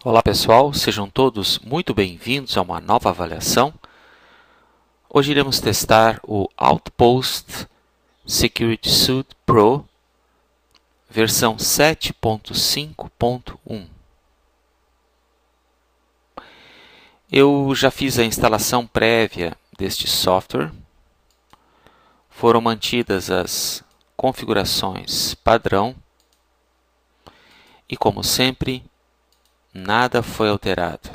Olá pessoal, sejam todos muito bem-vindos a uma nova avaliação. Hoje iremos testar o Outpost Security Suite Pro versão 7.5.1. Eu já fiz a instalação prévia deste software. Foram mantidas as configurações padrão e, como sempre, nada foi alterado.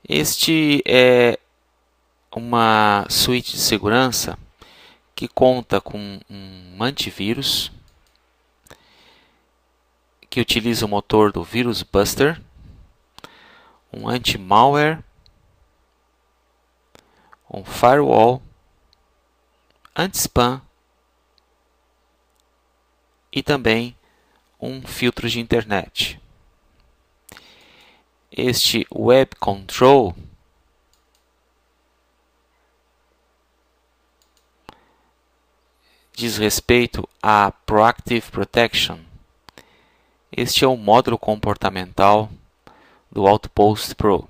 Este é uma suíte de segurança que conta com um antivírus que utiliza o motor do Virus Buster, um anti-malware, um firewall, anti-spam e também um filtro de internet. Este Web Control diz respeito a Proactive Protection. Este é o módulo comportamental do Outpost Pro.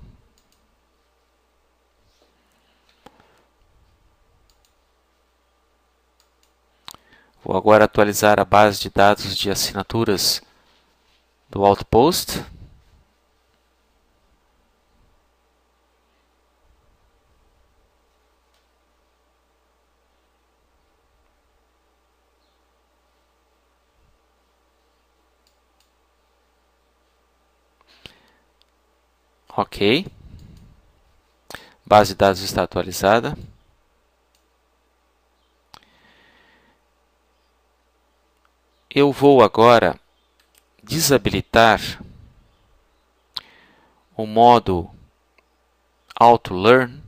Vou agora atualizar a base de dados de assinaturas do Outpost. Ok. Base de dados está atualizada. Eu vou agora desabilitar o modo Auto Learn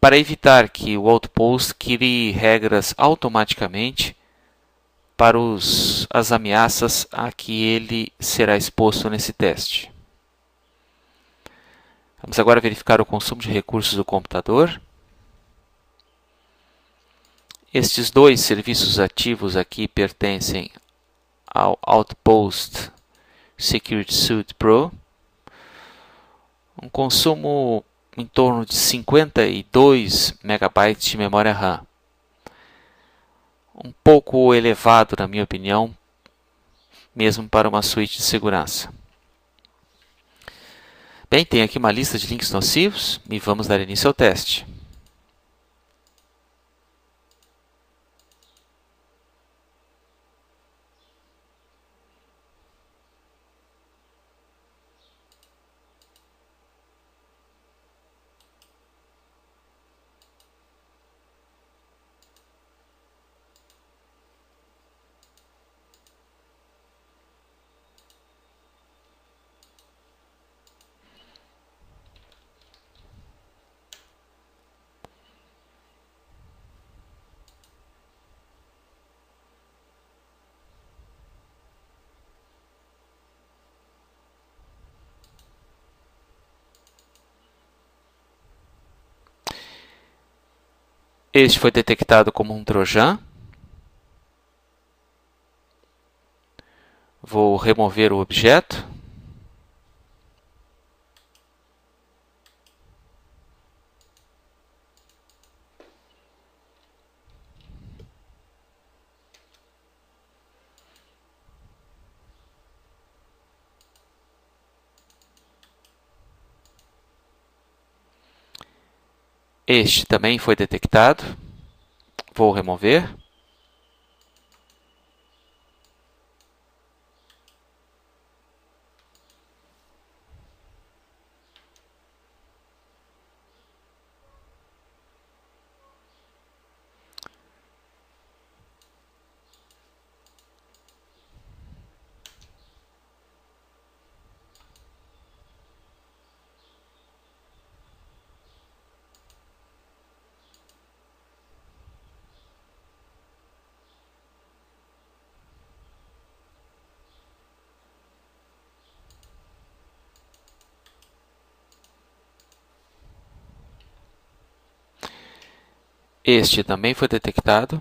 para evitar que o Outpost crie regras automaticamente para as ameaças a que ele será exposto nesse teste. Vamos agora verificar o consumo de recursos do computador. Estes dois serviços ativos aqui pertencem ao Outpost Security Suite Pro. Um consumo em torno de 52 MB de memória RAM. Um pouco elevado, na minha opinião, mesmo para uma suíte de segurança. Bem, tem aqui uma lista de links nocivos e vamos dar início ao teste. Este foi detectado como um trojan. Vou remover o objeto. Este também foi detectado. Vou remover. Este também foi detectado.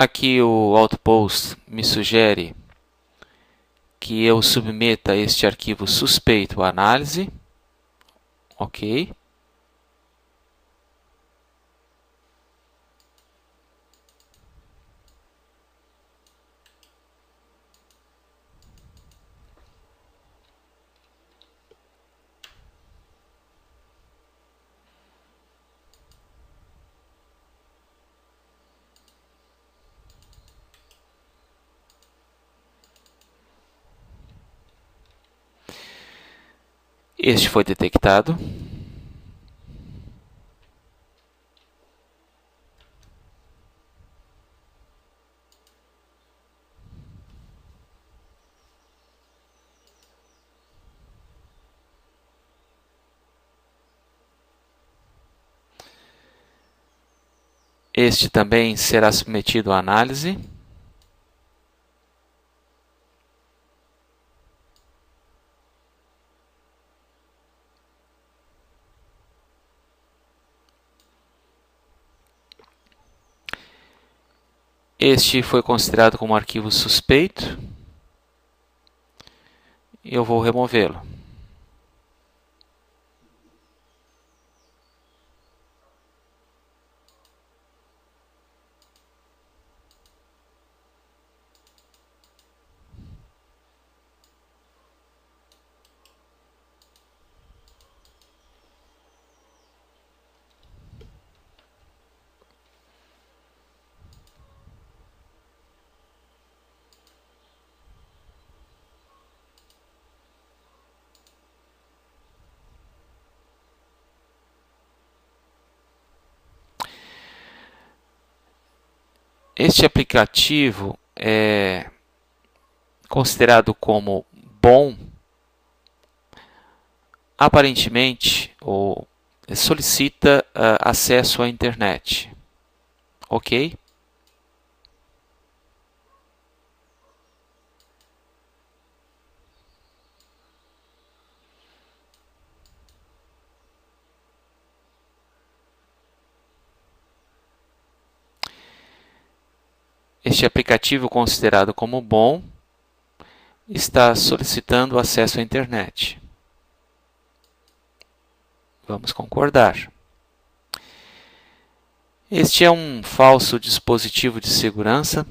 Aqui o Outpost me sugere que eu submeta este arquivo suspeito à análise. Ok. Este foi detectado. Este também será submetido à análise. Este foi considerado como arquivo suspeito. Eu vou removê-lo. Este aplicativo é considerado como bom, aparentemente, ou solicita acesso à internet. Ok? Este aplicativo considerado como bom está solicitando acesso à internet. Vamos concordar. Este é um falso dispositivo de segurança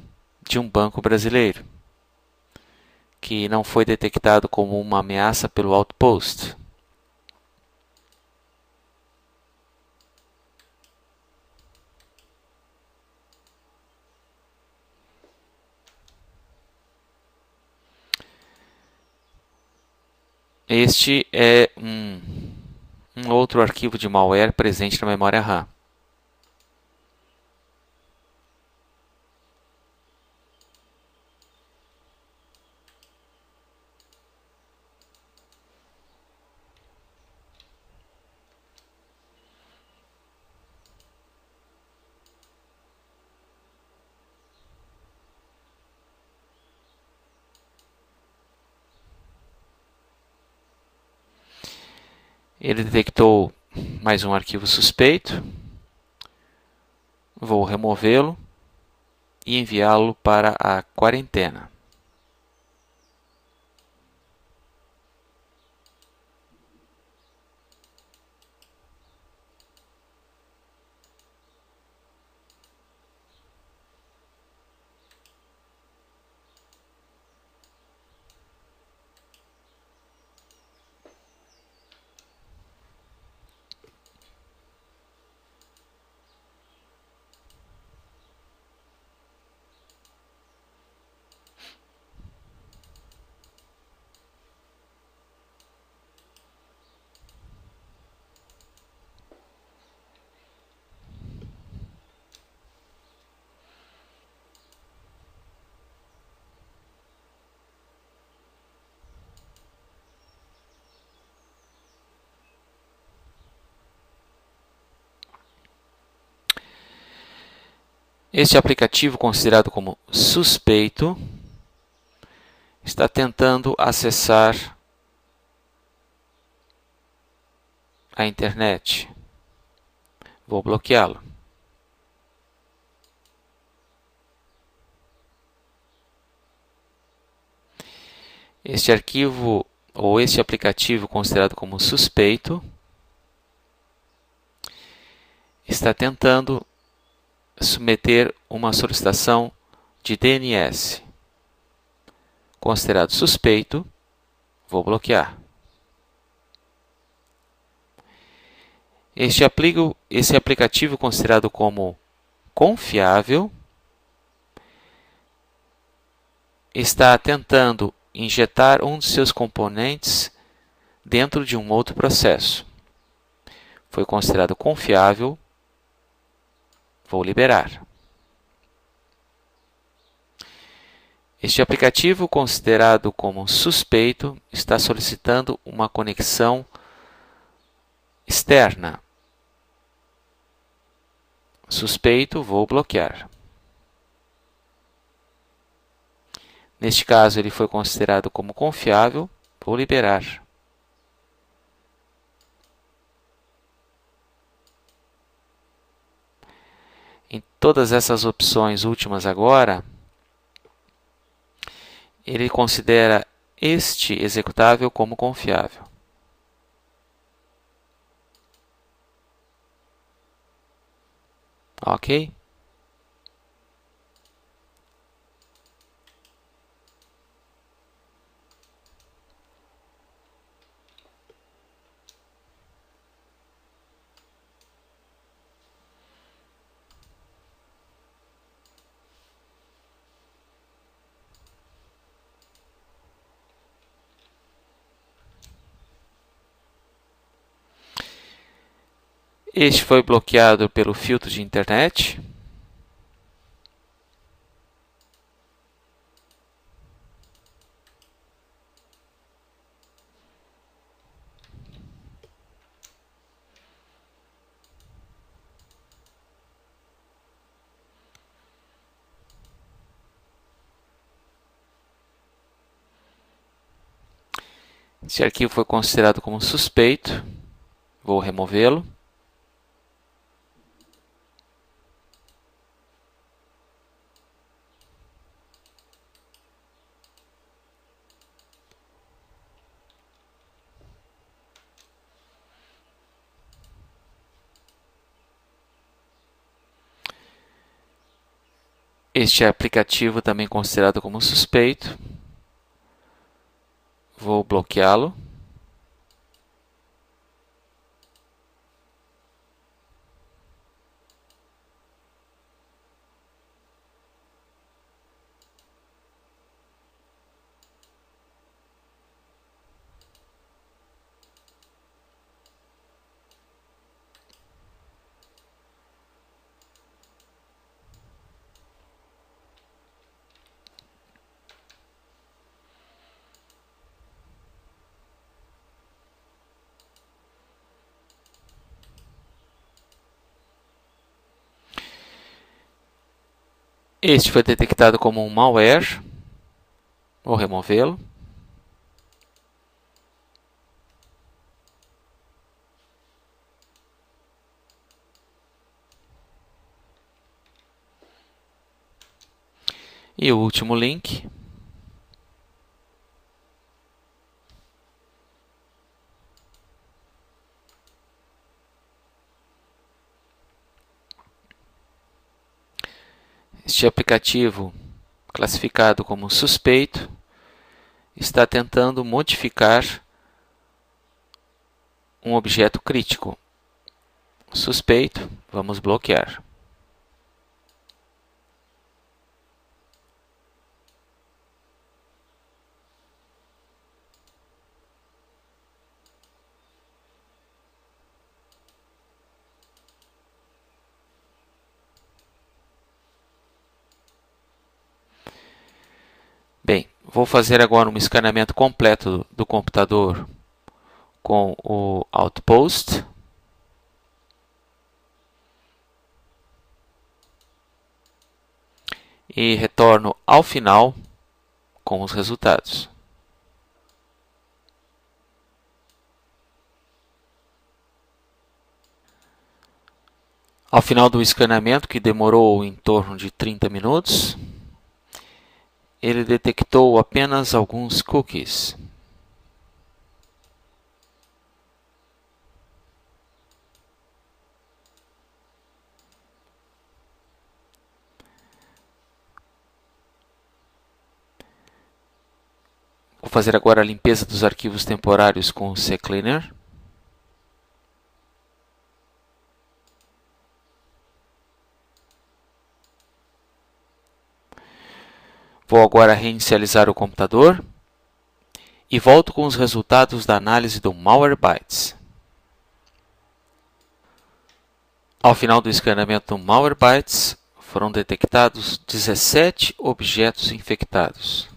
de um banco brasileiro, que não foi detectado como uma ameaça pelo Outpost. Este é um outro arquivo de malware presente na memória RAM. Ele detectou mais um arquivo suspeito. Vou removê-lo e enviá-lo para a quarentena. Este aplicativo, considerado como suspeito, está tentando acessar a internet. Vou bloqueá-lo. Este arquivo ou este aplicativo considerado como suspeito está tentando submeter uma solicitação de DNS. Considerado suspeito, vou bloquear. Esse aplicativo considerado como confiável está tentando injetar um de seus componentes dentro de um outro processo. Foi considerado confiável, vou liberar. Este aplicativo considerado como suspeito está solicitando uma conexão externa. Suspeito, vou bloquear. Neste caso, ele foi considerado como confiável, vou liberar. Em todas essas opções últimas agora, ele considera este executável como confiável. Ok? Este foi bloqueado pelo filtro de internet. Esse arquivo foi considerado como suspeito. Vou removê-lo. Este aplicativo também considerado como suspeito. Vou bloqueá-lo. Este foi detectado como um malware. Vou removê-lo. E o último link. Este aplicativo, classificado como suspeito, está tentando modificar um objeto crítico. Suspeito, vamos bloquear. Bem, vou fazer agora um escaneamento completo do computador com o Outpost. E retorno ao final com os resultados. Ao final do escaneamento, que demorou em torno de 30 minutos, ele detectou apenas alguns cookies. Vou fazer agora a limpeza dos arquivos temporários com o CCleaner. Vou agora reinicializar o computador e volto com os resultados da análise do Malwarebytes. Ao final do escaneamento do Malwarebytes, foram detectados 17 objetos infectados.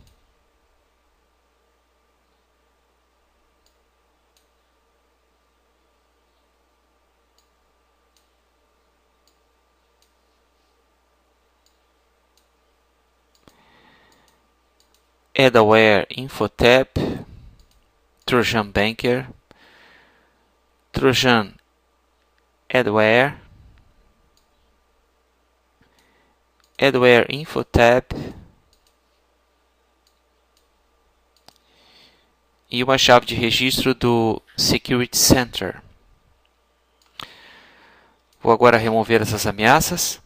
Adware Infotep, Trojan Banker, Trojan Adware, Adware Infotep e uma chave de registro do Security Center. Vou agora remover essas ameaças.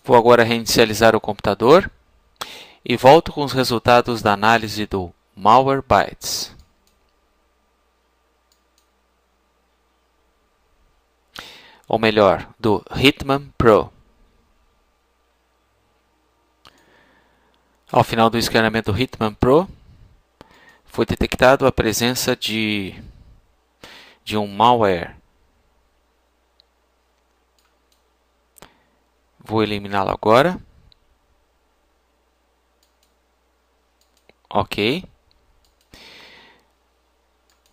Vou agora reinicializar o computador e volto com os resultados da análise do Malwarebytes. Ou melhor, do Hitman Pro. Ao final do escaneamento do Hitman Pro, foi detectado a presença de um malware. Vou eliminá-lo agora. Ok.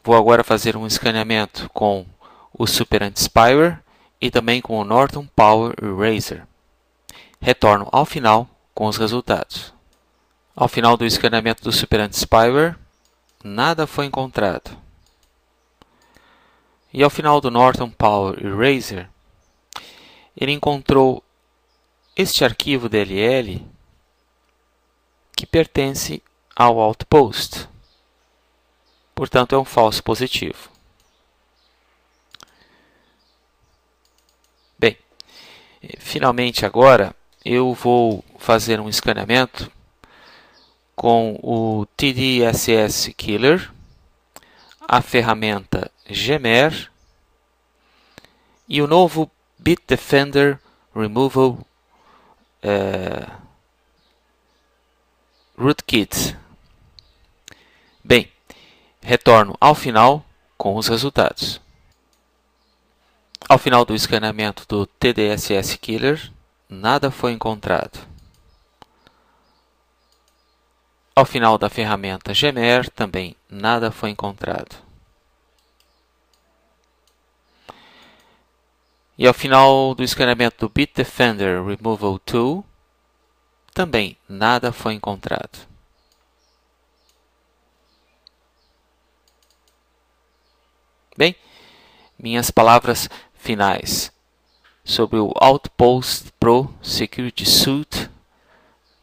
Vou agora fazer um escaneamento com o Super Anti-Spyware e também com o Norton Power Eraser. Retorno ao final com os resultados. Ao final do escaneamento do Super Anti-Spyware, nada foi encontrado. E ao final do Norton Power Eraser, ele encontrou este arquivo DLL que pertence ao Outpost. Portanto, é um falso positivo. Bem, finalmente agora eu vou fazer um escaneamento com o TDSS Killer, a ferramenta Gmer e o novo Bitdefender Removal Rootkit. Bem, retorno ao final com os resultados. Ao final do escaneamento do TDSS Killer, nada foi encontrado. Ao final da ferramenta Gmer, também nada foi encontrado. E ao final do escaneamento do Bitdefender Removal Tool, também nada foi encontrado. Bem, minhas palavras finais sobre o Outpost Pro Security Suite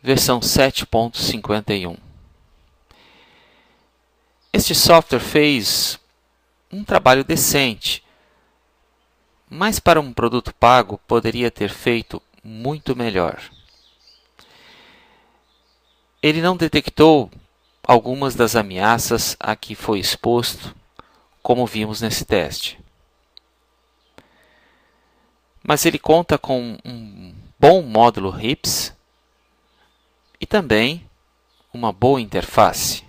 versão 7.51. Este software fez um trabalho decente, mas para um produto pago poderia ter feito muito melhor. Ele não detectou algumas das ameaças a que foi exposto, como vimos nesse teste. Mas ele conta com um bom módulo RIPS e também uma boa interface.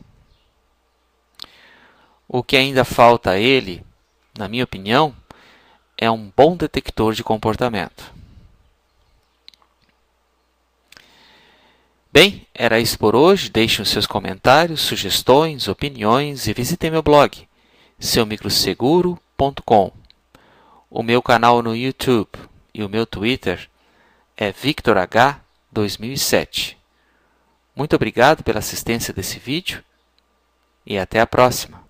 O que ainda falta a ele, na minha opinião, é um bom detector de comportamento. Bem, era isso por hoje. Deixem os seus comentários, sugestões, opiniões e visitem meu blog, seumicroseguro.com. O meu canal no YouTube e o meu Twitter é VictorH 2007. Muito obrigado pela assistência desse vídeo e até a próxima.